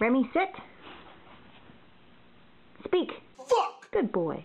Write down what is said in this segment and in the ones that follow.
Remy, sit. Speak. Fuck! Good boy.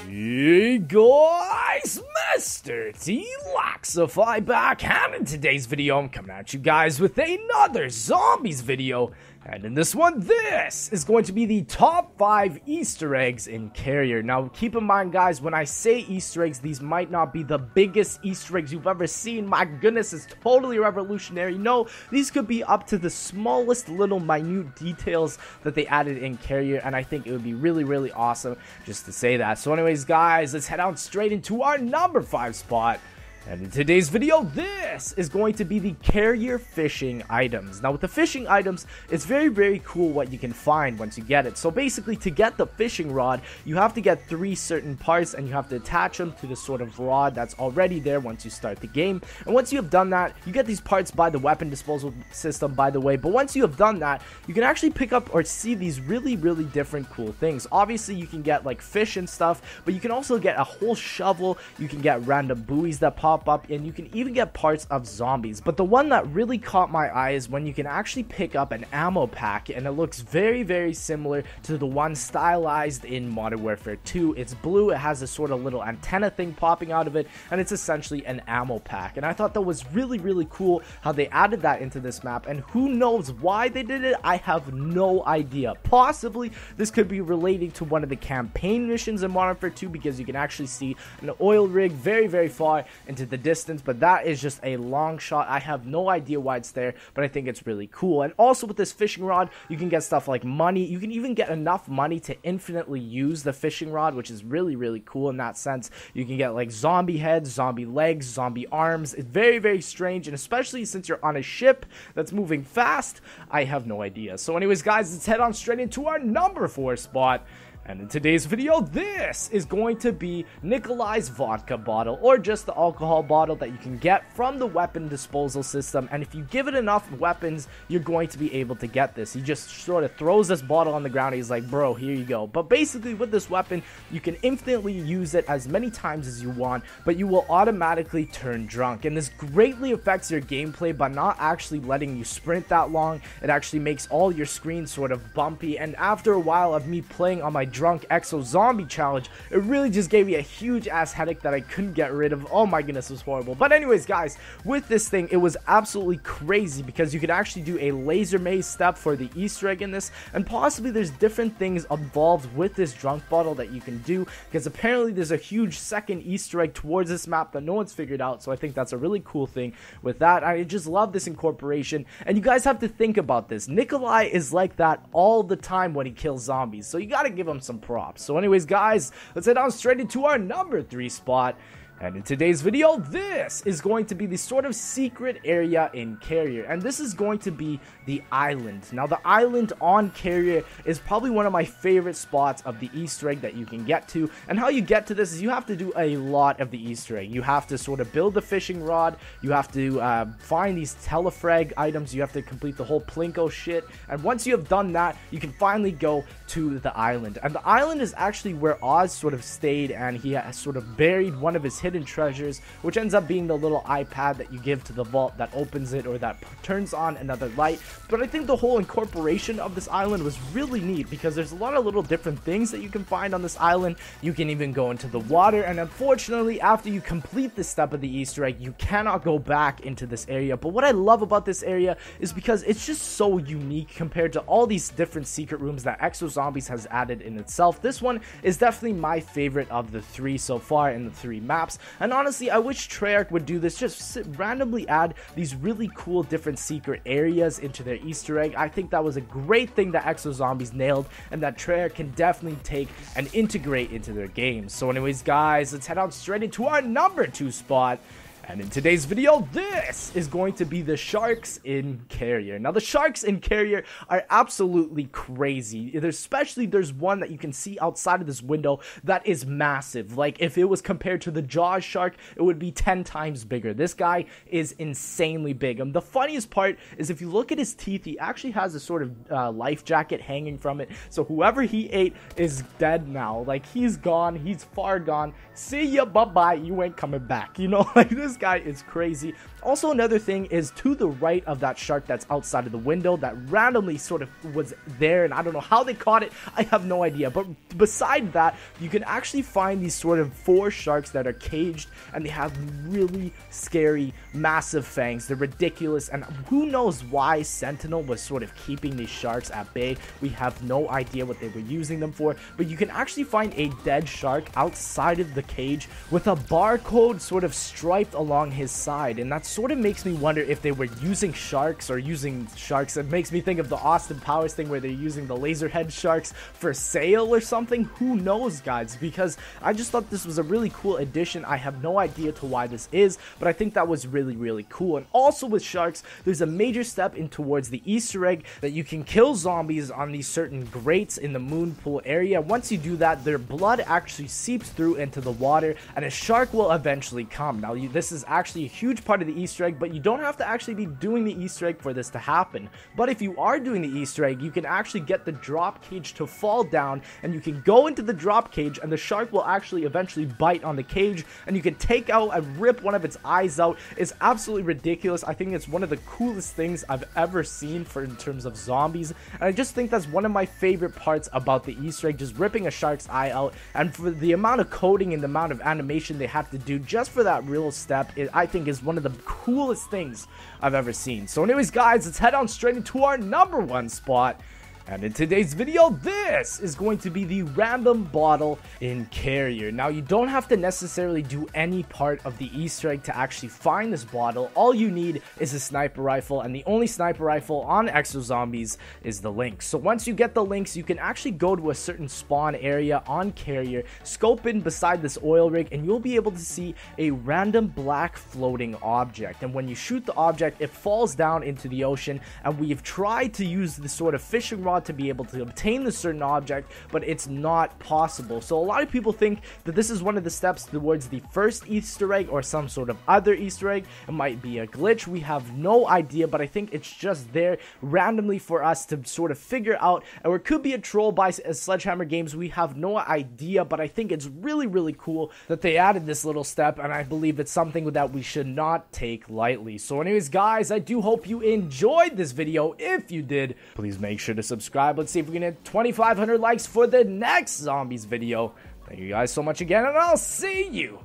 Hey guys, MrTLexify back, and in today's video I'm coming at you guys with another zombies video. And in this one, this is going to be the top 5 Easter eggs in Carrier. Now, keep in mind, guys, when I say Easter eggs, these might not be the biggest Easter eggs you've ever seen. My goodness, it's totally revolutionary. No, these could be up to the smallest little minute details that they added in Carrier, and I think it would be really, really awesome just to say that. So anyways, guys, let's head on straight into our number 5 spot. And in today's video, this is going to be the Carrier fishing items. Now, with the fishing items, it's very, very cool what you can find once you get it. So basically, to get the fishing rod, you have to get 3 certain parts, and you have to attach them to the sort of rod that's already there once you start the game. And once you have done that, you get these parts by the weapon disposal system, by the way. But once you have done that, you can actually pick up or see these really, really different cool things. Obviously, you can get like fish and stuff, but you can also get a whole shovel. You can get random buoys that pop up, and you can even get parts of zombies. But the one that really caught my eye is when you can actually pick up an ammo pack, and it looks very, very similar to the one stylized in Modern Warfare 2. It's blue, it has a sort of little antenna thing popping out of it, and it's essentially an ammo pack. And I thought that was really, really cool how they added that into this map, and who knows why they did it? I have no idea. Possibly this could be relating to one of the campaign missions in Modern Warfare 2, because you can actually see an oil rig very, very far into the distance, but that is just a long shot. I have no idea why it's there, but I think it's really cool. And also with this fishing rod, you can get stuff like money. You can even get enough money to infinitely use the fishing rod, which is really, really cool in that sense. You can get like zombie heads, zombie legs, zombie arms. It's very, very strange, and especially since you're on a ship that's moving fast, I have no idea. So anyways, guys, let's head on straight into our number 4 spot. And in today's video, this is going to be Nikolai's vodka bottle, or just the alcohol bottle that you can get from the weapon disposal system. And if you give it enough weapons, you're going to be able to get this. He just sort of throws this bottle on the ground. He's like, bro, here you go. But basically with this weapon, you can infinitely use it as many times as you want, but you will automatically turn drunk. And this greatly affects your gameplay by not actually letting you sprint that long. It actually makes all your screens sort of bumpy. And after a while of me playing on my drunk Exo-Zombie challenge, it really just gave me a huge ass headache that I couldn't get rid of. Oh my goodness, it was horrible. But anyways, guys, with this thing, it was absolutely crazy because you could actually do a laser maze step for the Easter egg in this, and possibly there's different things involved with this drunk bottle that you can do, because apparently there's a huge second Easter egg towards this map that no one's figured out. So I think that's a really cool thing with that. I just love this incorporation, and you guys have to think about this. Nikolai is like that all the time when he kills zombies, so you gotta give him some props. So anyways, guys, let's head on straight into our number 3 spot. And in today's video, this is going to be the sort of secret area in Carrier, and this is going to be the island. Now, the island on Carrier is probably one of my favorite spots of the Easter egg that you can get to, and how you get to this is you have to do a lot of the Easter egg. You have to sort of build the fishing rod, you have to find these telefrag items, you have to complete the whole Plinko shit, and once you have done that, you can finally go to the island. And the island is actually where Oz sort of stayed, and he has sort of buried one of his hidden treasures, which ends up being the little iPad that you give to the vault that opens it, or that turns on another light. But I think the whole incorporation of this island was really neat, because there's a lot of little different things that you can find on this island. You can even go into the water, and unfortunately, after you complete this step of the Easter egg, you cannot go back into this area. But what I love about this area is because it's just so unique compared to all these different secret rooms that Exo-Zombies has added in itself. This one is definitely my favorite of the 3 so far in the 3 maps. And honestly, I wish Treyarch would do this, just randomly add these really cool different secret areas into their Easter egg. I think that was a great thing that Exo-Zombies nailed, and that Treyarch can definitely take and integrate into their games. So anyways, guys, let's head on straight into our number 2 spot. And in today's video, this is going to be the sharks in Carrier. Now, the sharks in Carrier are absolutely crazy. There's one that you can see outside of this window that is massive. Like, if it was compared to the Jaws shark, it would be 10 times bigger. This guy is insanely big. The funniest part is if you look at his teeth, he actually has a sort of life jacket hanging from it. So whoever he ate is dead now. Like, he's gone. He's far gone. See ya, bye-bye. You ain't coming back. You know, like, this this guy is crazy. Also, another thing is to the right of that shark that's outside of the window that randomly sort of was there, and I don't know how they caught it. I have no idea. But beside that, you can actually find these sort of 4 sharks that are caged, and they have really scary, massive fangs. They're ridiculous, and who knows why Sentinel was sort of keeping these sharks at bay. We have no idea what they were using them for, but you can actually find a dead shark outside of the cage with a barcode sort of striped along his side, and that sort of makes me wonder if they were using sharks or using sharks. It makes me think of the Austin Powers thing where they're using the laser head sharks for sale or something. Who knows, guys, because I just thought this was a really cool addition. I have no idea to why this is, but I think that was really cool. And also with sharks, there's a major step in towards the Easter egg that you can kill zombies on these certain grates in the moon pool area. Once you do that, their blood actually seeps through into the water, and a shark will eventually come. Now, this is actually a huge part of the Easter egg, but you don't have to actually be doing the Easter egg for this to happen. But if you are doing the Easter egg, you can actually get the drop cage to fall down, and you can go into the drop cage, and the shark will actually eventually bite on the cage, and you can take out and rip one of its eyes out. It's absolutely ridiculous. I think it's one of the coolest things I've ever seen in terms of zombies, and I just think that's one of my favorite parts about the Easter egg, just ripping a shark's eye out. And for the amount of coding and the amount of animation they have to do just for that real step, I think is one of the coolest things I've ever seen. So anyways, guys, let's head on straight into our #1 spot. And in today's video, this is going to be the random bottle in carrier. Now, you don't have to necessarily do any part of the Easter egg to actually find this bottle. All you need is a sniper rifle, and the only sniper rifle on Exo-Zombies is the Lynx. So once you get the Lynx, you can actually go to a certain spawn area on carrier, scope in beside this oil rig, and you'll be able to see a random black floating object. And when you shoot the object, it falls down into the ocean, and we've tried to use this sort of fishing rod to be able to obtain this certain object, but it's not possible. So a lot of people think that this is one of the steps towards the first Easter egg or some sort of other Easter egg. It might be a glitch. We have no idea, but I think it's just there randomly for us to sort of figure out, or it could be a troll by Sledgehammer Games. We have no idea, but I think it's really cool that they added this little step, and I believe it's something that we should not take lightly. So anyways, guys, I do hope you enjoyed this video. If you did, please make sure to subscribe. Let's see if we can hit 2,500 likes for the next zombies video. Thank you guys so much again, and I'll see you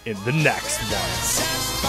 in the next one.